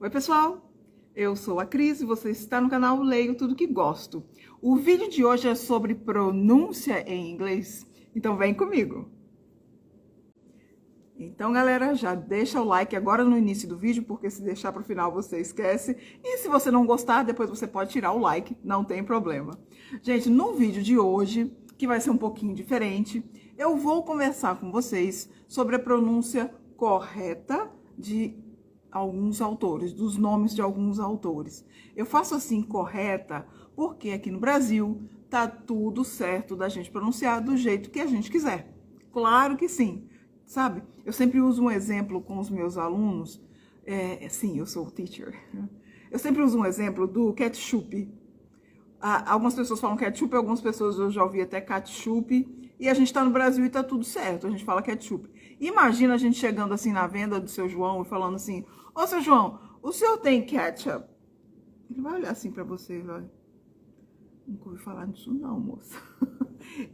Oi pessoal, eu sou a Cris e você está no canal Leio Tudo Que Gosto. O vídeo de hoje é sobre pronúncia em inglês, então vem comigo. Então galera, já deixa o like agora no início do vídeo, porque se deixar para o final você esquece. E se você não gostar, depois você pode tirar o like, não tem problema. Gente, no vídeo de hoje, que vai ser um pouquinho diferente, eu vou conversar com vocês sobre a pronúncia correta de alguns autores, dos nomes de alguns autores. Eu faço assim correta porque aqui no Brasil tá tudo certo da gente pronunciar do jeito que a gente quiser. Claro que sim, sabe? Eu sempre uso um exemplo com os meus alunos. Sim, eu sou teacher. Eu sempre uso um exemplo do ketchup. Algumas pessoas falam ketchup, algumas pessoas eu já ouvi até ketchup. E a gente está no Brasil e está tudo certo, a gente fala ketchup. Imagina a gente chegando assim na venda do seu João e falando assim: ô, seu João, o senhor tem ketchup? Ele vai olhar assim para você e vai: nunca ouvi falar nisso não, moça.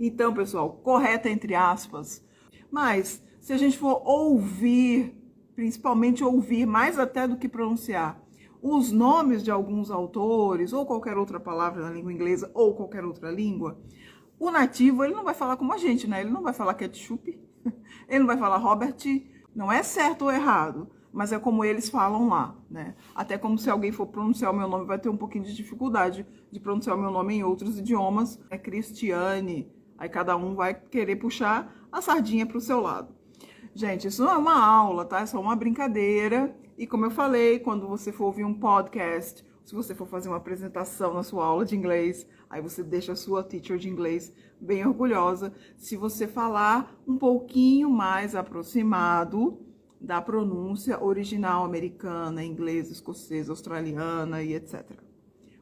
Então, pessoal, correta entre aspas. Mas, se a gente for ouvir, principalmente ouvir, mais até do que pronunciar, os nomes de alguns autores, ou qualquer outra palavra na língua inglesa, ou qualquer outra língua, o nativo, ele não vai falar como a gente, né? Ele não vai falar ketchup, ele não vai falar Robert, não é certo ou errado, mas é como eles falam lá, né? Até como se alguém for pronunciar o meu nome, vai ter um pouquinho de dificuldade de pronunciar o meu nome em outros idiomas. É Cristiane, aí cada um vai querer puxar a sardinha para o seu lado. Gente, isso não é uma aula, tá? É só uma brincadeira. E como eu falei, quando você for ouvir um podcast, se você for fazer uma apresentação na sua aula de inglês, aí você deixa a sua teacher de inglês bem orgulhosa. Se você falar um pouquinho mais aproximado da pronúncia original americana, inglesa, escocesa, australiana e etc.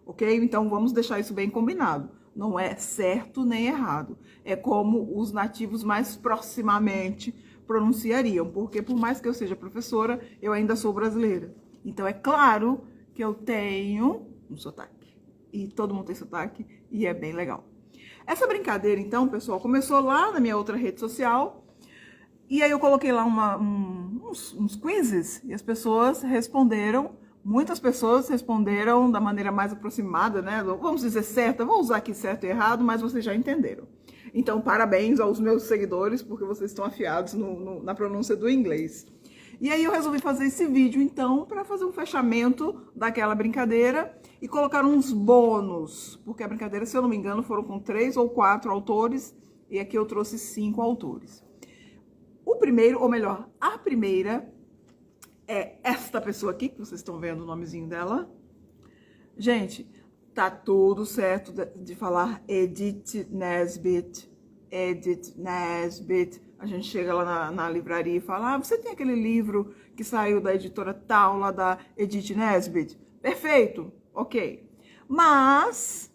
Ok? Então vamos deixar isso bem combinado. Não é certo nem errado. É como os nativos mais proximamente pronunciariam. Porque por mais que eu seja professora, eu ainda sou brasileira. Então é claro que eu tenho um sotaque. E todo mundo tem sotaque e é bem legal. Essa brincadeira, então, pessoal, começou lá na minha outra rede social. E aí eu coloquei lá uns quizzes e as pessoas responderam. Muitas pessoas responderam da maneira mais aproximada, né? Vamos dizer certa, vou usar aqui certo e errado, mas vocês já entenderam. Então, parabéns aos meus seguidores, porque vocês estão afiados na pronúncia do inglês. E aí eu resolvi fazer esse vídeo, então, para fazer um fechamento daquela brincadeira e colocar uns bônus, porque a brincadeira, se eu não me engano, foram com 3 ou 4 autores, e aqui eu trouxe 5 autores. O primeiro, ou melhor, a primeira é esta pessoa aqui, que vocês estão vendo o nomezinho dela. Gente, tá tudo certo de falar Edith Nesbit. Edith Nesbit. A gente chega lá na livraria e fala: você tem aquele livro que saiu da editora tal, lá da Edith Nesbit? Perfeito, ok. Mas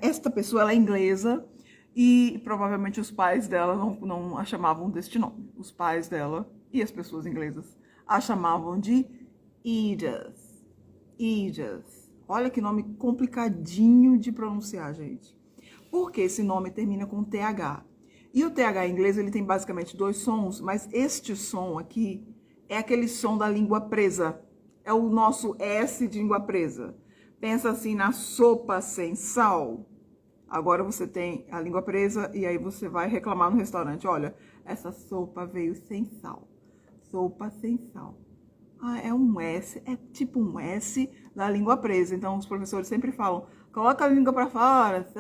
esta pessoa, ela é inglesa e provavelmente os pais dela não a chamavam deste nome. Os pais dela e as pessoas inglesas a chamavam de Edith. Edith. Olha que nome complicadinho de pronunciar, gente. Porque esse nome termina com TH. E o TH em inglês, ele tem basicamente 2 sons, mas este som aqui é aquele som da língua presa. É o nosso S de língua presa. Pensa assim na sopa sem sal. Agora você tem a língua presa e aí você vai reclamar no restaurante: olha, essa sopa veio sem sal. Sopa sem sal. É um S, é tipo um S da língua presa. Então os professores sempre falam: coloca a língua para fora.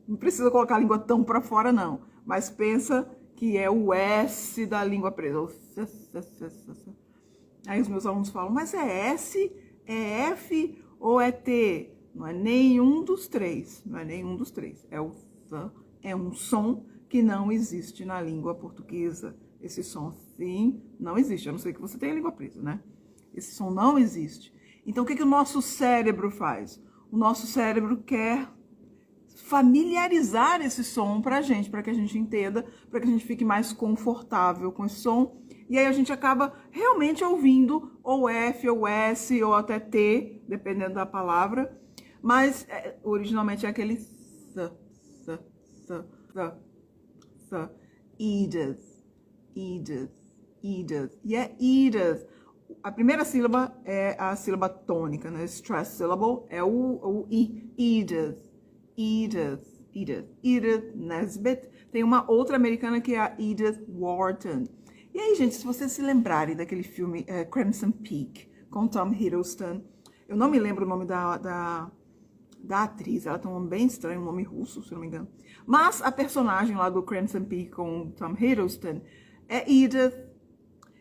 Não precisa colocar a língua tão para fora, não. Mas pensa que é o S da língua presa. Aí os meus alunos falam: mas é S, é F ou é T? Não é nenhum dos três. Não é nenhum dos três. É um som que não existe na língua portuguesa. Esse som, sim, não existe. A não ser que você tenha a língua presa, né? Esse som não existe. Então, o que o nosso cérebro faz? O nosso cérebro quer familiarizar esse som para que a gente entenda, para que a gente fique mais confortável com esse som. E aí a gente acaba realmente ouvindo ou F, ou S, ou até T, dependendo da palavra. Mas, originalmente, é aquele Edith. Edith. E é Edith. A primeira sílaba é a sílaba tônica, né? Stress syllable é o I. Edith, Edith, Edith. Edith Nesbit. Tem uma outra americana que é a Edith Wharton. E aí, gente, se vocês se lembrarem daquele filme Crimson Peak, com Tom Hiddleston, eu não me lembro o nome da atriz, ela tem um nome bem estranho, um nome russo, se não me engano. Mas a personagem lá do Crimson Peak com Tom Hiddleston é Edith.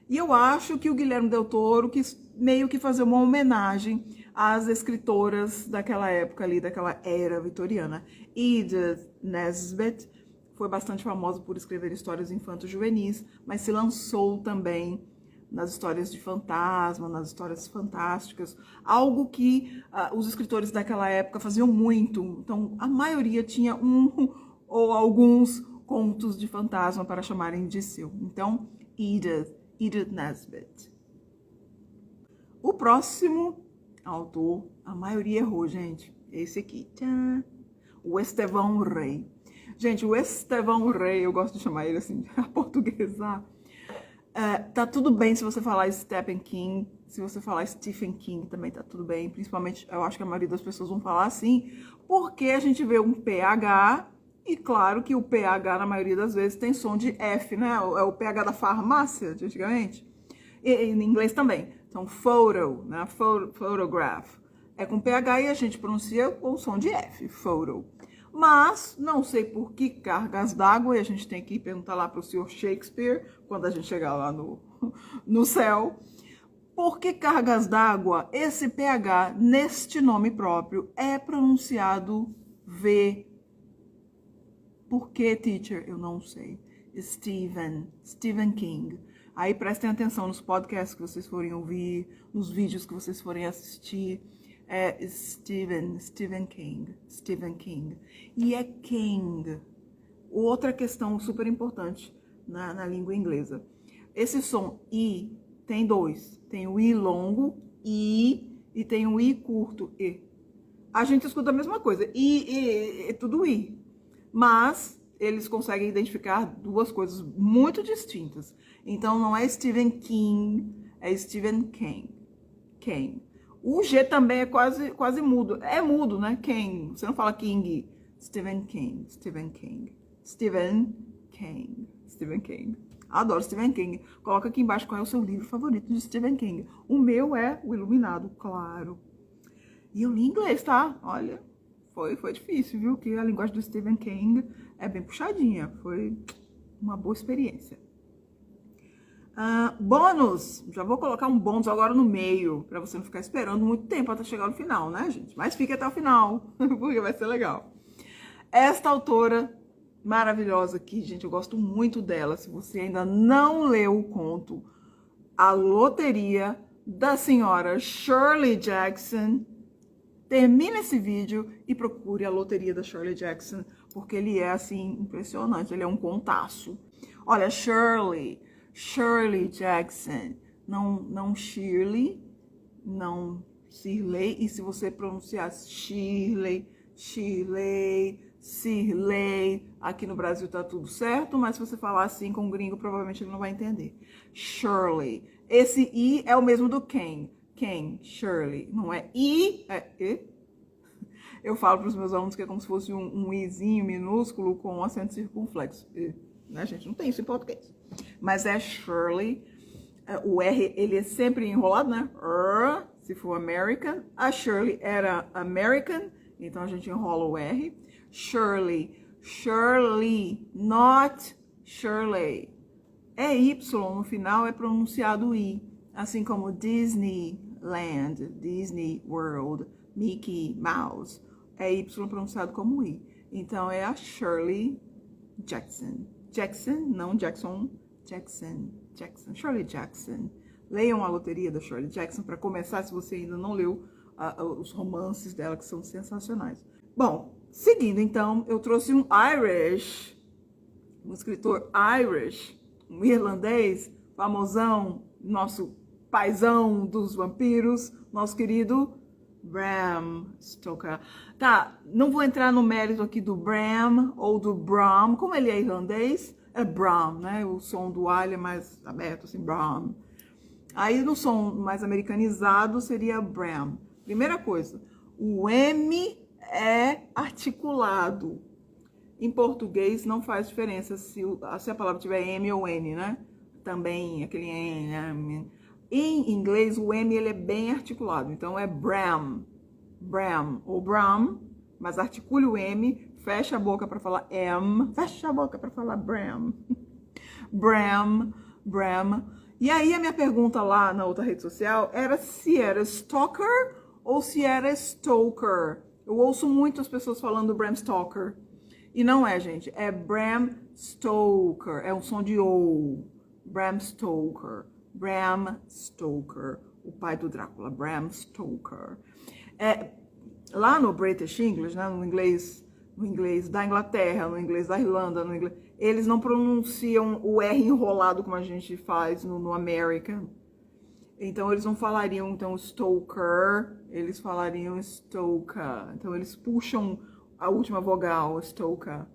E eu acho que o Guilherme Del Toro quis meio que fazer uma homenagem às escritoras daquela época ali, daquela era vitoriana. Edith Nesbit foi bastante famosa por escrever histórias infanto-juvenis, mas se lançou também nas histórias de fantasma, nas histórias fantásticas, algo que os escritores daquela época faziam muito. Então, a maioria tinha um ou alguns contos de fantasma para chamarem de seu. Então, Edith Nesbit. O próximo autor, a maioria errou, gente. Esse aqui. Tchá, o Estevão Rey. Gente, o Estevão Rey, eu gosto de chamar ele assim, a portuguesar. Tá tudo bem se você falar Stephen King, se você falar Stephen King também tá tudo bem. Principalmente, eu acho que a maioria das pessoas vão falar assim, porque a gente vê um PH, e claro que o PH, na maioria das vezes, tem som de F, né? É o PH da farmácia, de antigamente. E em inglês também. Então, photo, né? Photograph. É com PH e a gente pronuncia com o som de F, photo. Mas, não sei por que cargas d'água, e a gente tem que perguntar lá para o senhor Shakespeare, quando a gente chegar lá no céu, por que cargas d'água, esse PH, neste nome próprio, é pronunciado V? Por que, teacher? Eu não sei. Stephen King. Aí prestem atenção nos podcasts que vocês forem ouvir, nos vídeos que vocês forem assistir. É Stephen King. E é King. Outra questão super importante na língua inglesa. Esse som I tem dois. Tem o I longo, I, e tem o I curto, E. A gente escuta a mesma coisa. I, é tudo I. Mas eles conseguem identificar duas coisas muito distintas. Então não é Stephen King, é Stephen King. O G também é quase mudo. É mudo, né? King. Você não fala King. Stephen King. Adoro Stephen King. Coloca aqui embaixo qual é o seu livro favorito de Stephen King. O meu é O Iluminado, claro. E eu li em inglês, tá? Olha, foi difícil, viu? Que a linguagem do Stephen King é bem puxadinha. Foi uma boa experiência. Bônus, já vou colocar um bônus agora no meio, para você não ficar esperando muito tempo até chegar no final, né, gente? Mas fique até o final, porque vai ser legal. Esta autora maravilhosa aqui, gente, eu gosto muito dela. Se você ainda não leu o conto A Loteria da Senhora Shirley Jackson, termine esse vídeo e procure A Loteria da Shirley Jackson, porque ele é, assim, impressionante, ele é um contaço. Olha, Shirley Jackson, não Shirley, não Shirley, e se você pronunciar Shirley, aqui no Brasil tá tudo certo, mas se você falar assim com um gringo, provavelmente ele não vai entender. Shirley, esse I é o mesmo do Ken, Shirley, não é I, é E. Eu falo para os meus alunos que é como se fosse um Izinho minúsculo com um acento circunflexo, E, né, gente? Não tem isso em português. Mas é Shirley. O R, ele é sempre enrolado, né? Se for American. A Shirley era American, então a gente enrola o R. Shirley, not Shirley. É Y no final, é pronunciado I. Assim como Disneyland, Disney World, Mickey Mouse. É Y pronunciado como I. Então é a Shirley Jackson. Não Jackson. Shirley Jackson. Leiam A Loteria da Shirley Jackson para começar, se você ainda não leu os romances dela, que são sensacionais. Bom, seguindo então, eu trouxe um escritor Irish, um irlandês, famosão, nosso paizão dos vampiros, nosso querido Bram Stoker. Tá, não vou entrar no mérito aqui do Bram ou do Bram, como ele é irlandês, é Bram, né? O som do A é mais aberto, assim, Bram. Aí no som mais americanizado seria Bram. Primeira coisa, o M é articulado. Em português não faz diferença se a palavra tiver M ou N, né? Também aquele N. Em inglês o M ele é bem articulado, então é Bram, Bram ou Bram, mas articule o M, fecha a boca para falar M, fecha a boca para falar Bram. Bram, Bram. E aí a minha pergunta lá na outra rede social era se era stalker ou se era stoker. Eu ouço muito as pessoas falando Bram Stoker. E não é, gente. É Bram Stoker. É um som de O. Bram Stoker. Bram Stoker. O pai do Drácula. Bram Stoker. Lá no British English, né, no inglês da Inglaterra, no inglês da Irlanda, no inglês, eles não pronunciam o R enrolado como a gente faz no American. Então eles não falariam então Stoker, eles falariam Stoker. Então eles puxam a última vogal, Stoker.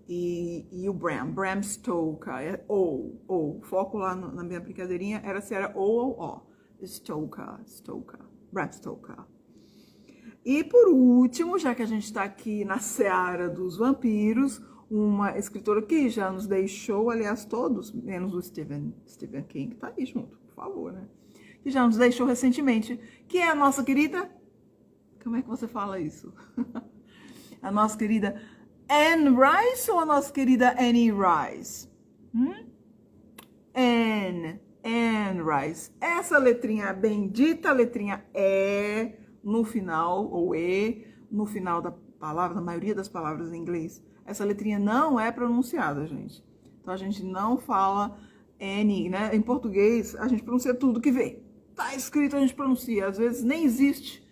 E o Bram Stoker, é O. Foco lá na minha brincadeirinha era se era O ou O. Stoker, Bram Stoker. E por último, já que a gente está aqui na seara dos vampiros, uma escritora que já nos deixou, aliás, todos, menos o Stephen King, tá aí junto, por favor, né? Que já nos deixou recentemente, que é a nossa querida... Como é que você fala isso? A nossa querida Anne Rice ou a nossa querida Annie Rice? Anne Rice. Essa letrinha, a bendita letrinha E no final, ou E, no final da palavra, na maioria das palavras em inglês, essa letrinha não é pronunciada, gente. Então a gente não fala N, né? Em português, a gente pronuncia tudo que vê. Tá escrito, a gente pronuncia. Às vezes nem existe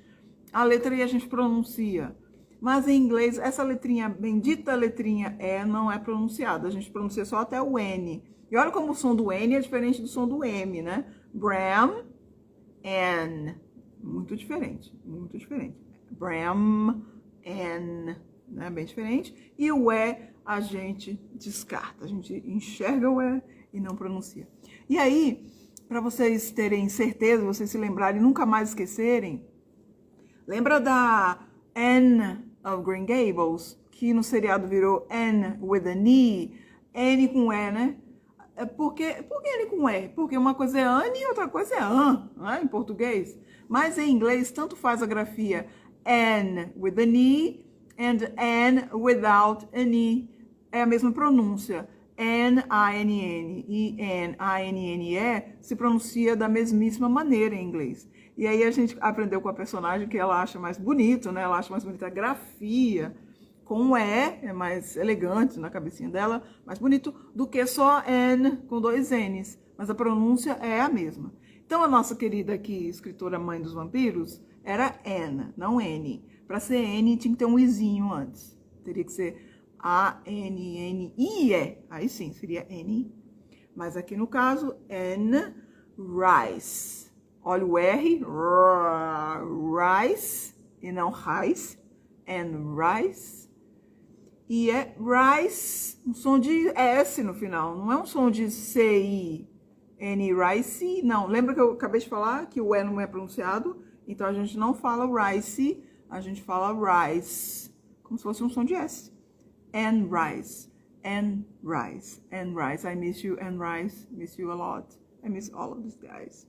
a letra e a gente pronuncia. Mas em inglês, essa letrinha, bendita letrinha E, não é pronunciada. A gente pronuncia só até o N. E olha como o som do N é diferente do som do M, né? Bram, N. Muito diferente, muito diferente. Bram, N, né? Bem diferente. E o E a gente descarta, a gente enxerga o E e não pronuncia. E aí, para vocês terem certeza, vocês se lembrarem, nunca mais esquecerem, lembra da Anne of Green Gables, que no seriado virou Anne with an E, N com E, né? Por que N com E? Porque uma coisa é Anne e outra coisa é An, né? Em português. Mas em inglês, tanto faz a grafia Anne with an E and Anne without an E. É a mesma pronúncia. N-A-N-N e N-A-N-N-E se pronuncia da mesmíssima maneira em inglês. E aí a gente aprendeu com a personagem que ela acha mais bonito, né? Ela acha mais bonita a grafia com E, é mais elegante na cabecinha dela, mais bonito do que só N com dois N's. Mas a pronúncia é a mesma. Então, a nossa querida aqui, escritora Mãe dos Vampiros, era Anne, não N. Para ser N, tinha que ter um izinho antes. Teria que ser A-N-N-I-E. Aí sim, seria N. Mas aqui no caso, Anne Rice. Olha o R, Rice, e não Rice. Anne Rice. E é Rice, um som de S no final, não é um som de C-I. N Rice, não, lembra que eu acabei de falar que o E não é pronunciado? Então a gente não fala Rice, a gente fala Rice, como se fosse um som de S. Anne Rice, Anne Rice, Anne Rice, I miss you, Anne Rice, miss you a lot, I miss all of these guys.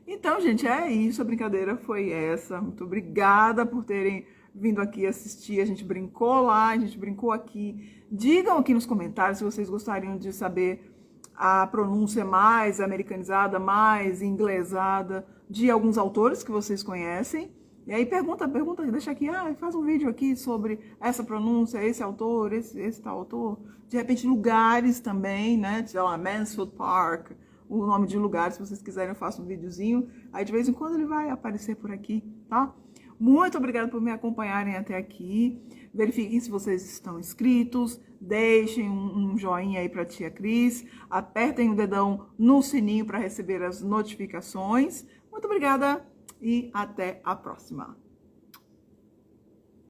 Então, gente, é isso, a brincadeira foi essa. Muito obrigada por terem vindo aqui assistir, a gente brincou lá, a gente brincou aqui. Digam aqui nos comentários se vocês gostariam de saber a pronúncia mais americanizada, mais inglesada de alguns autores que vocês conhecem. E aí pergunta, deixa aqui, faz um vídeo aqui sobre essa pronúncia, esse autor, esse tal autor. De repente lugares também, né? Sei lá, Mansfield Park, o nome de lugares, se vocês quiserem eu faço um videozinho. Aí de vez em quando ele vai aparecer por aqui, tá? Muito obrigada por me acompanharem até aqui. Verifiquem se vocês estão inscritos. Deixem um joinha aí para a tia Cris. Apertem o dedão no sininho para receber as notificações. Muito obrigada e até a próxima.